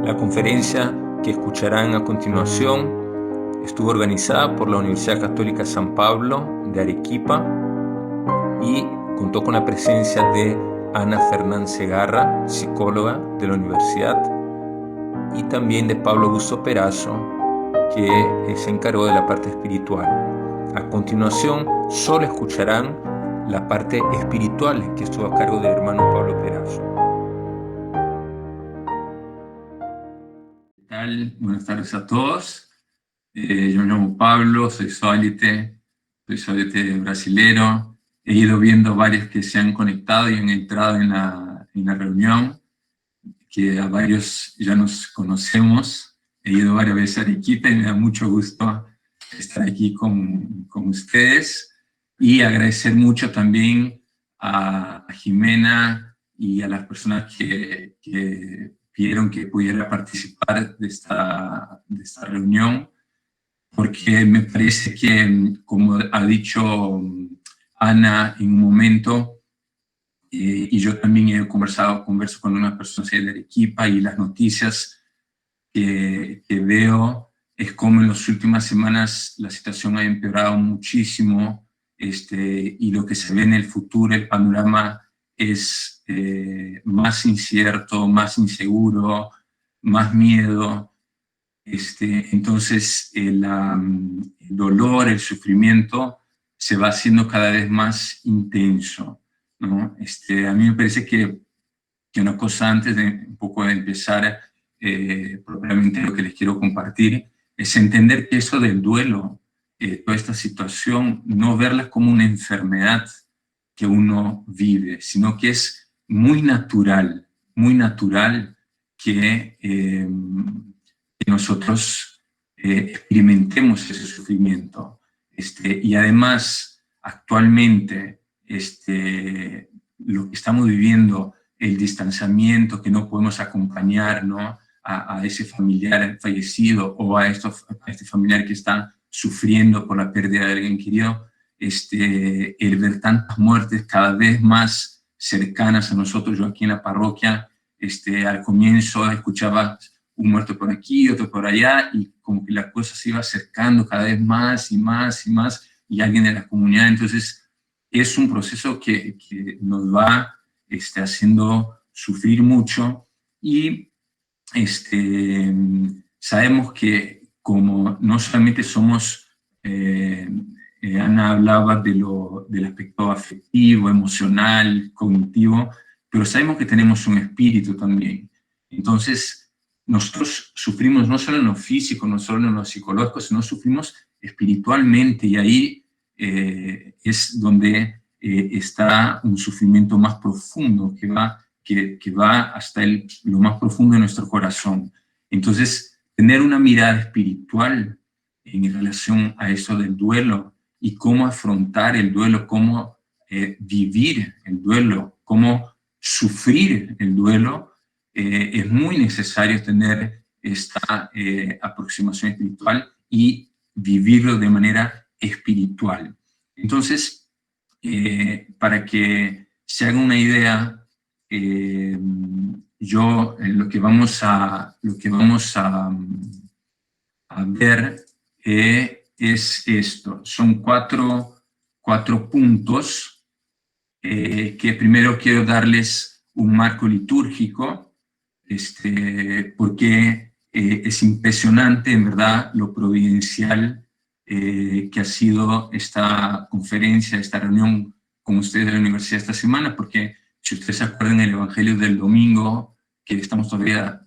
La conferencia que escucharán a continuación estuvo organizada por la Universidad Católica San Pablo de Arequipa y contó con la presencia de Ana Fernán Segarra, psicóloga de la universidad, y también de Pablo Augusto Perazo, que se encargó de la parte espiritual. A continuación, solo escucharán la parte espiritual que estuvo a cargo del hermano Pablo Perazo. ¿Qué tal? Buenas tardes a todos. Yo me llamo Pablo, soy soy soyete brasilero. He ido viendo varios que se han conectado y han entrado en la reunión, que a varios ya nos conocemos. He ido varias veces a Arequipa y me da mucho gusto estar aquí con ustedes. Y agradecer mucho también a Jimena y a las personas que pidieron que pudiera participar de esta reunión, porque me parece que, como ha dicho Ana en un momento, y yo también converso con unas personas de Arequipa, y las noticias que veo es como en las últimas semanas la situación ha empeorado muchísimo, y lo que se ve en el futuro, el panorama es más incierto, más inseguro, más miedo. Entonces el dolor, el sufrimiento se va haciendo cada vez más intenso, ¿no? A mí me parece que una cosa antes de un poco de empezar propiamente lo que les quiero compartir es entender que eso del duelo, toda esta situación, no verla como una enfermedad que uno vive, sino que es muy natural que nosotros experimentemos ese sufrimiento. Y además, actualmente, lo que estamos viviendo, el distanciamiento, que no podemos acompañar, ¿no?, a ese familiar fallecido o a este familiar que está sufriendo por la pérdida de alguien querido, el ver tantas muertes cada vez más cercanas a nosotros. Yo aquí en la parroquia, al comienzo escuchaba un muerto por aquí, otro por allá, y como que la cosa se iba acercando cada vez más y más y más, y alguien de la comunidad. Entonces es un proceso que nos va haciendo sufrir mucho, y sabemos que como no solamente somos, Ana hablaba del aspecto afectivo, emocional, cognitivo, pero sabemos que tenemos un espíritu también. Entonces, nosotros sufrimos no solo en lo físico, no solo en lo psicológico, sino sufrimos espiritualmente, y ahí es donde está un sufrimiento más profundo que va hasta lo más profundo de nuestro corazón. Entonces, tener una mirada espiritual en relación a eso del duelo y cómo afrontar el duelo, cómo vivir el duelo, cómo sufrir el duelo, es muy necesario tener esta aproximación espiritual y vivirlo de manera espiritual. Entonces, para que se haga una idea, lo que vamos a ver es esto. Son cuatro puntos, que primero quiero darles un marco litúrgico, porque es impresionante, en verdad, lo providencial que ha sido esta conferencia, esta reunión con ustedes de la universidad esta semana, porque si ustedes se acuerdan, el Evangelio del domingo, que estamos todavía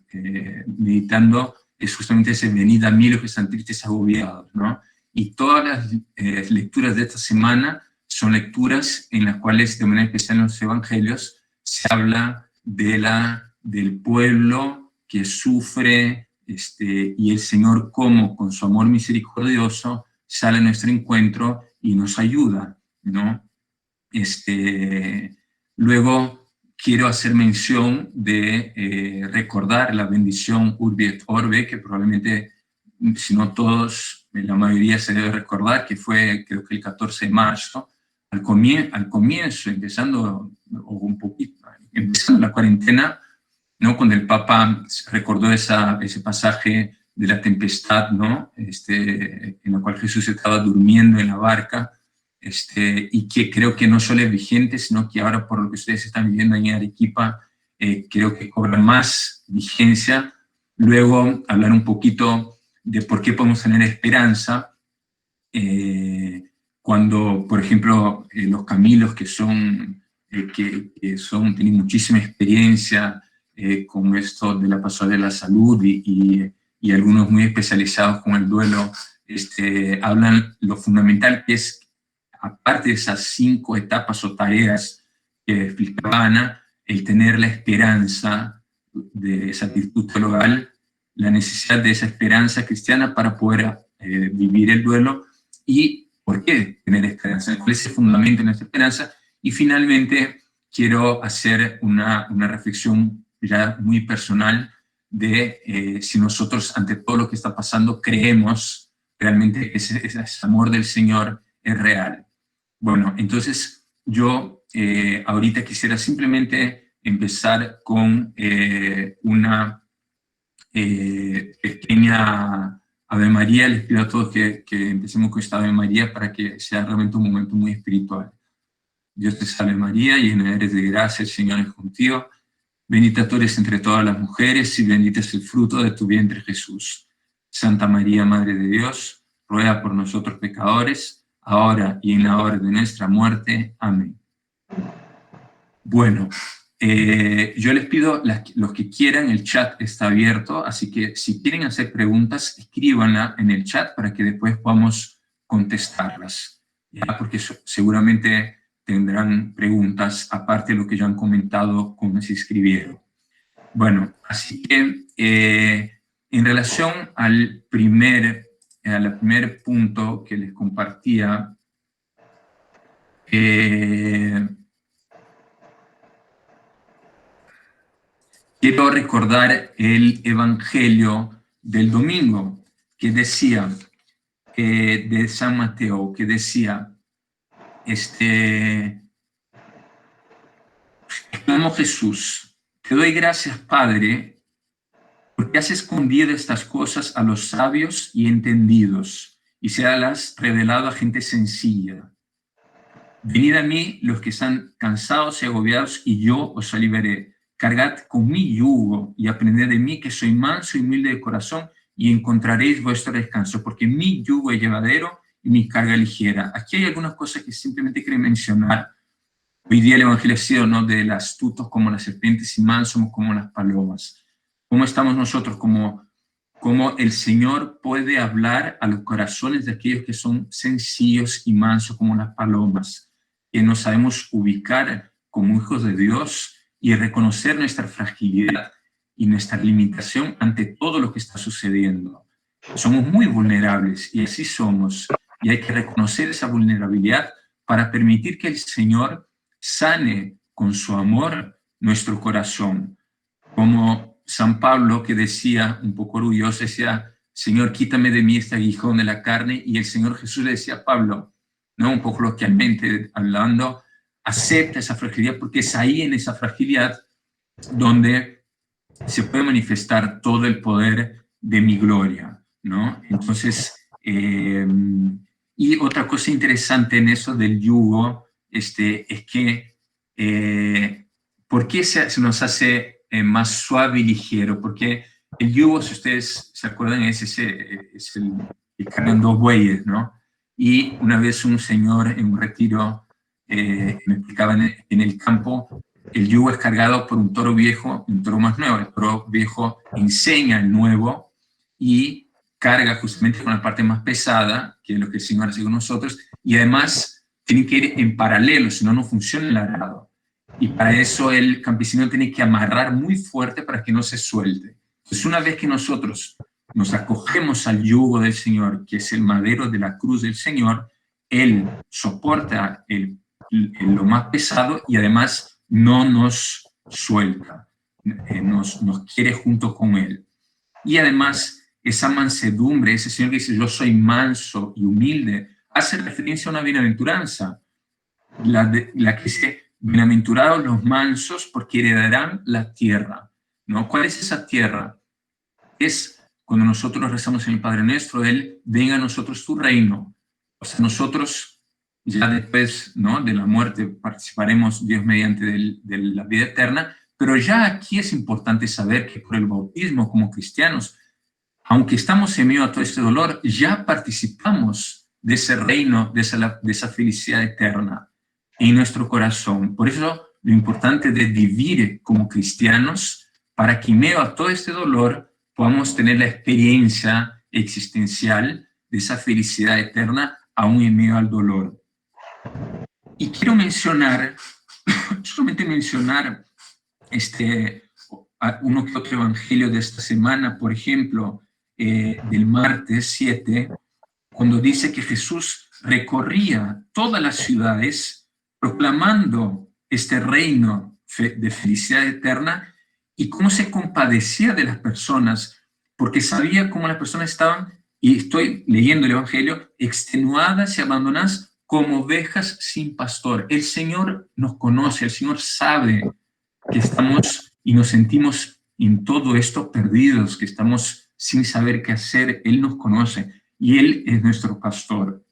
meditando, es justamente ese: venid a mí los que están tristes y agobiados, ¿no? Y todas las lecturas de esta semana son lecturas en las cuales, de manera especial en los evangelios, se habla del pueblo que sufre, y el Señor, como con su amor misericordioso sale a nuestro encuentro y nos ayuda, ¿no? Luego quiero hacer mención de recordar la bendición Urbi et Orbe, que probablemente, si no todos, la mayoría se debe recordar, que fue, creo que el 14 de marzo, al comienzo, empezando, o un poquito, empezando la cuarentena. ¿no? Cuando el Papa recordó ese pasaje de la tempestad, ¿no? En la cual Jesús estaba durmiendo en la barca, y que creo que no solo es vigente, sino que ahora por lo que ustedes están viviendo ahí en Arequipa, creo que cobra más vigencia. Luego hablar un poquito de por qué podemos tener esperanza cuando, por ejemplo, los Camilos que tienen muchísima experiencia con esto de la pastoral de la salud y algunos muy especializados con el duelo, hablan lo fundamental que es, aparte de esas 5 etapas o tareas que explicaba Ana, el tener la esperanza de esa virtud teologal, la necesidad de esa esperanza cristiana para poder vivir el duelo y por qué tener esperanza, cuál es el fundamento de nuestra esperanza. Y finalmente quiero hacer una reflexión ya muy personal de si nosotros ante todo lo que está pasando creemos realmente que ese amor del Señor es real. Bueno, entonces yo ahorita quisiera simplemente empezar con una pequeña Ave María. Les pido a todos que empecemos con esta Ave María para que sea realmente un momento muy espiritual. Dios te salve María, llena eres de gracia, el Señor es contigo. Bendita tú eres entre todas las mujeres y bendito es el fruto de tu vientre Jesús. Santa María, Madre de Dios, ruega por nosotros pecadores, ahora y en la hora de nuestra muerte. Amén. Bueno, yo les pido, los que quieran, el chat está abierto, así que si quieren hacer preguntas, escríbanla en el chat para que después podamos contestarlas, ¿ya? Porque seguramente tendrán preguntas, aparte de lo que ya han comentado cuando se escribieron. Bueno, así que en relación al primer punto que les compartía, quiero recordar el Evangelio del domingo, que decía, de San Mateo, que decía, exclamó Jesús: te doy gracias, Padre, porque has escondido estas cosas a los sabios y entendidos, y se las has revelado a gente sencilla. Venid a mí los que están cansados y agobiados, y yo os aliviaré. Cargad con mi yugo y aprended de mí, que soy manso y humilde de corazón, y encontraréis vuestro descanso, porque mi yugo es llevadero y mi carga ligera. Aquí hay algunas cosas que simplemente quiero mencionar. Hoy día el Evangelio ha sido, ¿no?, de las astutos como las serpientes y mansos como las palomas. ¿Cómo estamos nosotros? Como el Señor puede hablar a los corazones de aquellos que son sencillos y mansos como las palomas, que nos sabemos ubicar como hijos de Dios y reconocer nuestra fragilidad y nuestra limitación ante todo lo que está sucediendo. Somos muy vulnerables y así somos, y hay que reconocer esa vulnerabilidad para permitir que el Señor sane con su amor nuestro corazón. Como San Pablo, que decía, un poco orgulloso, decía: Señor, quítame de mí este aguijón de la carne, y el Señor Jesús le decía a Pablo, ¿no?, un poco coloquialmente hablando, acepta esa fragilidad, porque es ahí, en esa fragilidad, donde se puede manifestar todo el poder de mi gloria, ¿no? Entonces, y otra cosa interesante en eso del yugo, es que, ¿por qué se nos hace más suave y ligero? Porque el yugo, si ustedes se acuerdan, es el que cargan 2 bueyes, ¿no? Y una vez un señor en un retiro me explicaba en el campo, el yugo es cargado por un toro viejo y un toro más nuevo. El toro viejo enseña al nuevo y carga justamente con la parte más pesada, que es lo que el Señor hace con nosotros, y además tienen que ir en paralelo, si no, no funciona el arado. Y para eso el campesino tiene que amarrar muy fuerte para que no se suelte. Entonces, una vez que nosotros nos acogemos al yugo del Señor, que es el madero de la cruz del Señor, Él soporta lo más pesado y además no nos suelta, nos quiere junto con Él. Y además, esa mansedumbre, ese Señor que dice: yo soy manso y humilde, hace referencia a una bienaventuranza, la que dice: bienaventurados los mansos, porque heredarán la tierra. ¿no? ¿Cuál es esa tierra? Es cuando nosotros rezamos en el Padre Nuestro, venga a nosotros tu reino. O sea, nosotros ya después, ¿no?, de la muerte participaremos, Dios mediante, de la vida eterna, pero ya aquí es importante saber que por el bautismo como cristianos, aunque estamos en medio a todo este dolor, ya participamos de ese reino, de esa felicidad eterna en nuestro corazón. Por eso lo importante de vivir como cristianos, para que en medio a todo este dolor podamos tener la experiencia existencial de esa felicidad eterna aún en medio al dolor. Y quiero mencionar, solamente mencionar uno que otro evangelio de esta semana, por ejemplo, del martes 7, cuando dice que Jesús recorría todas las ciudades proclamando este reino de felicidad eterna y cómo se compadecía de las personas, porque sabía cómo las personas estaban, y estoy leyendo el evangelio, extenuadas y abandonadas como ovejas sin pastor. El Señor nos conoce, el Señor sabe que estamos y nos sentimos en todo esto perdidos, que estamos sin saber qué hacer. Él nos conoce y Él es nuestro pastor.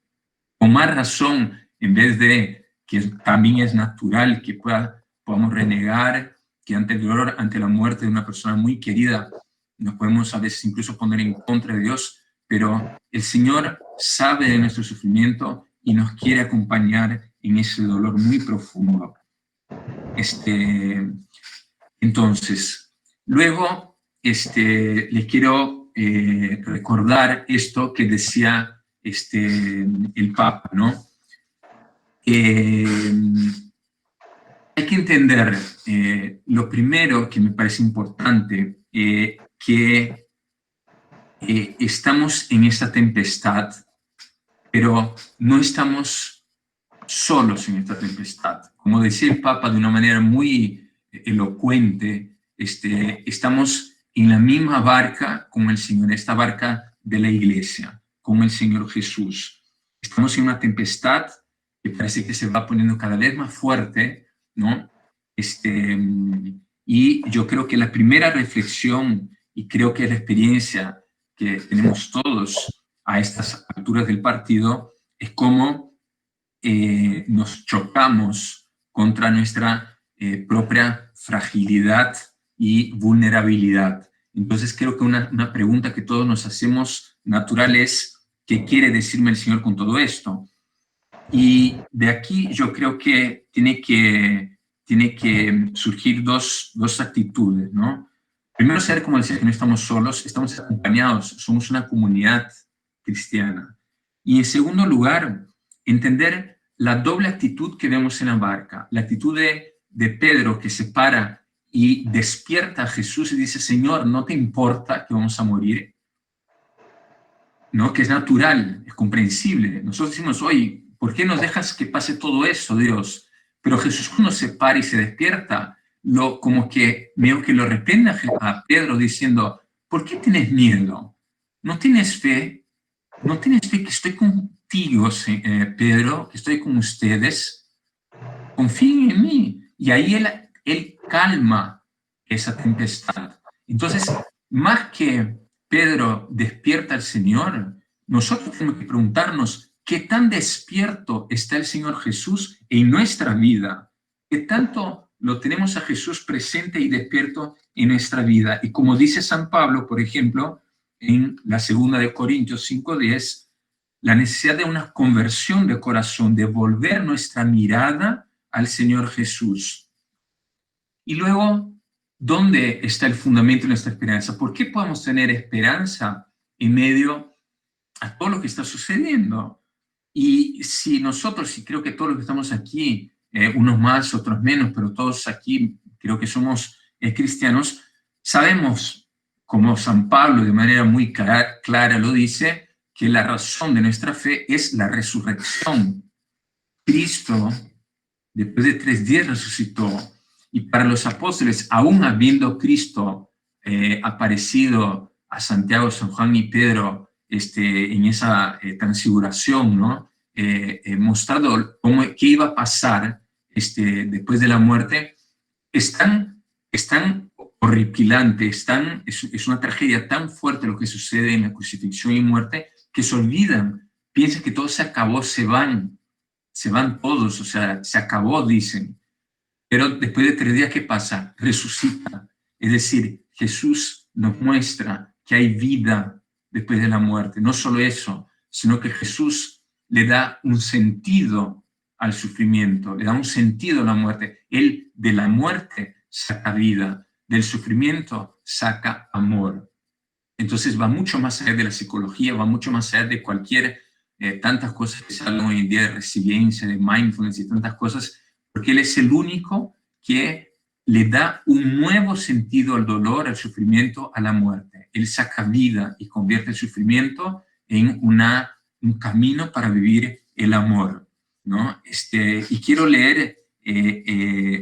Con más razón, en vez de que también es natural que podamos renegar, que ante el dolor, ante la muerte de una persona muy querida, nos podemos a veces incluso poner en contra de Dios, pero el Señor sabe de nuestro sufrimiento y nos quiere acompañar en ese dolor muy profundo. Entonces, luego les quiero recordar esto que decía el Papa, ¿no? Hay que entender, lo primero que me parece importante, que estamos en esta tempestad, pero no estamos solos en esta tempestad. Como decía el Papa de una manera muy elocuente, estamos en la misma barca con el Señor, esta barca de la Iglesia, con el Señor Jesús. Estamos en una tempestad que parece que se va poniendo cada vez más fuerte, ¿no? Y yo creo que la primera reflexión, y creo que es la experiencia que tenemos todos a estas alturas del partido, es cómo nos chocamos contra nuestra propia fragilidad y vulnerabilidad. Entonces creo que una pregunta que todos nos hacemos natural es, ¿qué quiere decirme el Señor con todo esto? Y de aquí yo creo que tiene que surgir dos actitudes, ¿no? Primero, saber, como decía, que no estamos solos, estamos acompañados, somos una comunidad cristiana. Y en segundo lugar, entender la doble actitud que vemos en la barca, la actitud de Pedro, que se para y despierta a Jesús y dice, Señor, ¿no te importa que vamos a morir? ¿No? Que es natural, es comprensible. Nosotros decimos, oye, ¿por qué nos dejas que pase todo eso, Dios? Pero Jesús, cuando se para y se despierta, como que veo que lo reprende a Pedro diciendo, ¿por qué tienes miedo? ¿No tienes fe? ¿No tienes fe que estoy contigo, Pedro, que estoy con ustedes? Confíen en mí. Y ahí él calma esa tempestad. Entonces, más que Pedro despierta al Señor, nosotros tenemos que preguntarnos, ¿qué tan despierto está el Señor Jesús en nuestra vida? ¿Qué tanto lo tenemos a Jesús presente y despierto en nuestra vida? Y como dice San Pablo, por ejemplo, en la segunda de Corintios 5:10, la necesidad de una conversión de corazón, de volver nuestra mirada al Señor Jesús. Y luego, ¿dónde está el fundamento de nuestra esperanza? ¿Por qué podemos tener esperanza en medio a todo lo que está sucediendo? Y si nosotros, y creo que todos los que estamos aquí, unos más, otros menos, pero todos aquí creo que somos cristianos, sabemos, como San Pablo de manera muy clara lo dice, que la razón de nuestra fe es la resurrección. Cristo, después de 3 días, resucitó. Y para los apóstoles, aún habiendo Cristo aparecido a Santiago, San Juan y Pedro en esa transfiguración, ¿no? Mostrado qué iba a pasar después de la muerte, están horripilante, es una tragedia tan fuerte lo que sucede en la crucifixión y muerte, que se olvidan, piensan que todo se acabó, se van todos, o sea, se acabó, dicen. Pero después de 3 días, ¿qué pasa? Resucita. Es decir, Jesús nos muestra que hay vida después de la muerte. No solo eso, sino que Jesús le da un sentido al sufrimiento, le da un sentido a la muerte. Él de la muerte saca vida, del sufrimiento saca amor. Entonces va mucho más allá de la psicología, va mucho más allá de cualquier, tantas cosas que se hablan hoy en día de resiliencia, de mindfulness y tantas cosas, porque Él es el único que le da un nuevo sentido al dolor, al sufrimiento, a la muerte. Él saca vida y convierte el sufrimiento en un camino para vivir el amor, ¿no? Y quiero leer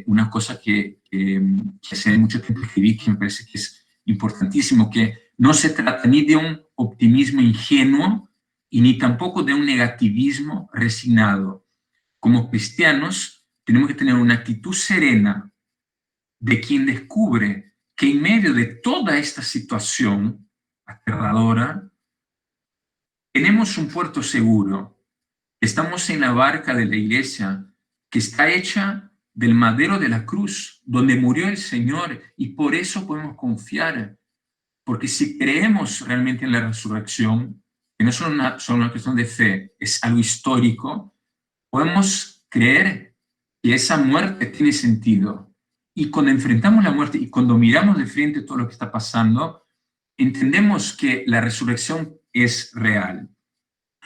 una cosa que hace mucho tiempo escribí, que me parece que es importantísimo, que no se trata ni de un optimismo ingenuo y ni tampoco de un negativismo resignado. Como cristianos, tenemos que tener una actitud serena de quien descubre que en medio de toda esta situación aterradora, tenemos un puerto seguro. Estamos en la barca de la iglesia que está hecha del madero de la cruz, donde murió el Señor, y por eso podemos confiar. Porque si creemos realmente en la resurrección, que no es solo una cuestión de fe, es algo histórico, podemos creer que esa muerte tiene sentido. Y cuando enfrentamos la muerte y cuando miramos de frente todo lo que está pasando, entendemos que la resurrección es real.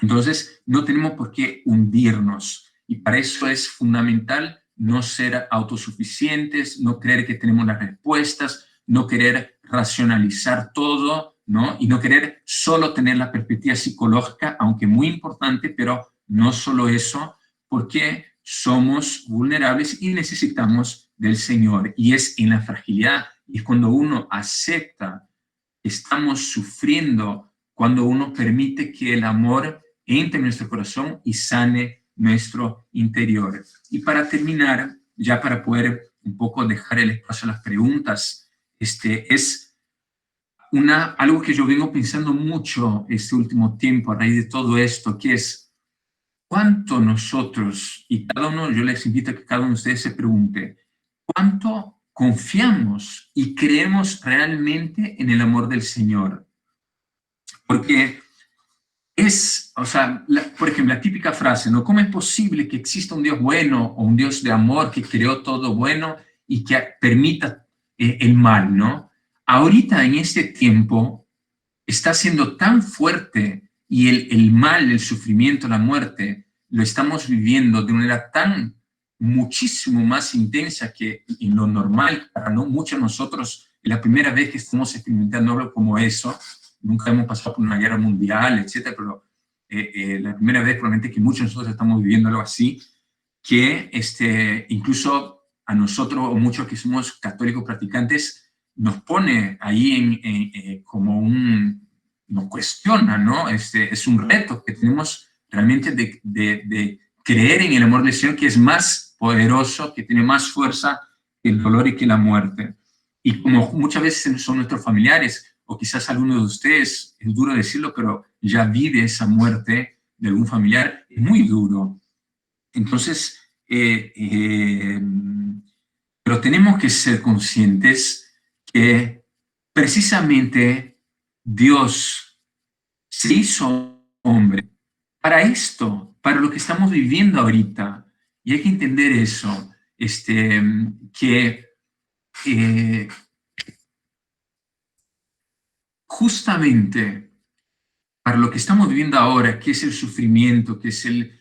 Entonces, no tenemos por qué hundirnos. Y para eso es fundamental no ser autosuficientes, no creer que tenemos las respuestas, no querer racionalizar todo, ¿no? Y no querer solo tener la perspectiva psicológica, aunque muy importante, pero no solo eso, porque somos vulnerables y necesitamos del Señor. Y es en la fragilidad, y es cuando uno acepta que estamos sufriendo, cuando uno permite que el amor entre en nuestro corazón y sane nuestro interior. Y para terminar, ya para poder un poco dejar el espacio a las preguntas, es algo que yo vengo pensando mucho este último tiempo a raíz de todo esto, que es cuánto nosotros, y cada uno, yo les invito a que cada uno de ustedes se pregunte, cuánto confiamos y creemos realmente en el amor del Señor. Porque o sea, por ejemplo, la típica frase, ¿no? ¿Cómo es posible que exista un Dios bueno o un Dios de amor que creó todo bueno y que permita el mal, ¿no? Ahorita en este tiempo está siendo tan fuerte y el mal, el sufrimiento, la muerte, lo estamos viviendo de una manera tan muchísimo más intensa que en lo normal. Para no muchos de nosotros, es la primera vez que estamos experimentando algo como eso. Nunca hemos pasado por una guerra mundial, etcétera, pero la primera vez probablemente que muchos de nosotros estamos viviendo algo así, que incluso a nosotros o muchos que somos católicos practicantes nos pone ahí como nos cuestiona, ¿no? Es un reto que tenemos realmente de creer en el amor del Señor, que es más poderoso, que tiene más fuerza que el dolor y que la muerte. Y como muchas veces son nuestros familiares, o quizás algunos de ustedes, es duro decirlo, pero ya vive esa muerte de algún familiar, es muy duro. Entonces, pero tenemos que ser conscientes que precisamente Dios se hizo hombre para esto, para lo que estamos viviendo ahorita. Y hay que entender eso, que justamente para lo que estamos viviendo ahora, que es el sufrimiento, que es el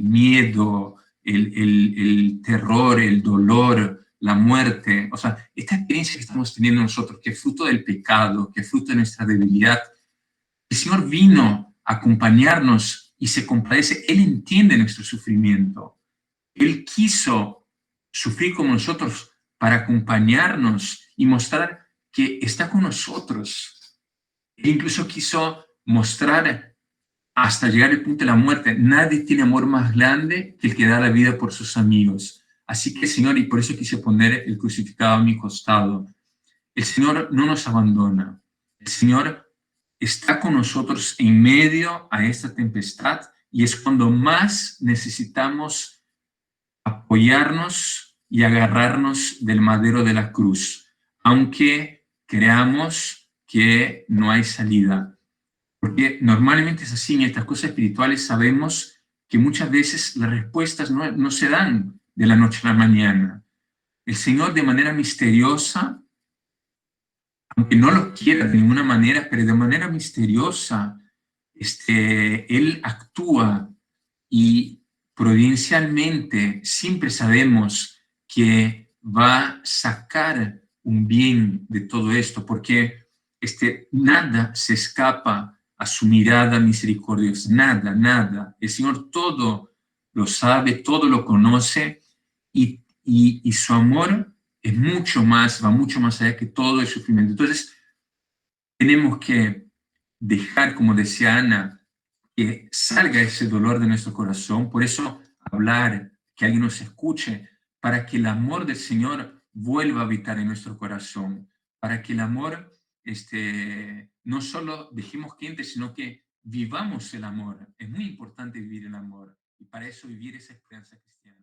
miedo, el terror, el dolor, la muerte, o sea, esta experiencia que estamos teniendo nosotros, que es fruto del pecado, que es fruto de nuestra debilidad, el Señor vino a acompañarnos y se compadece, Él entiende nuestro sufrimiento, Él quiso sufrir como nosotros para acompañarnos y mostrar que está con nosotros. Él incluso quiso mostrar hasta llegar al punto de la muerte. Nadie tiene amor más grande que el que da la vida por sus amigos. Así que, Señor, y por eso quise poner el crucificado a mi costado, el Señor no nos abandona. El Señor está con nosotros en medio a esta tempestad y es cuando más necesitamos apoyarnos y agarrarnos del madero de la cruz, aunque creamos que no hay salida. Porque normalmente es así, en estas cosas espirituales sabemos que muchas veces las respuestas no se dan de la noche a la mañana. El Señor de manera misteriosa, aunque no lo quiera de ninguna manera, pero de manera misteriosa, Él actúa y providencialmente siempre sabemos que va a sacar un bien de todo esto, porque nada se escapa a su mirada misericordiosa, nada, nada. El Señor todo lo sabe, todo lo conoce y su amor es mucho más, va mucho más allá que todo el sufrimiento. Entonces, tenemos que dejar, como decía Ana, que salga ese dolor de nuestro corazón, por eso hablar, que alguien nos escuche, para que el amor del Señor vuelva a habitar en nuestro corazón, para que el amor no solo dejemos que entre, sino que vivamos el amor. Es muy importante vivir el amor y para eso vivir esa esperanza cristiana.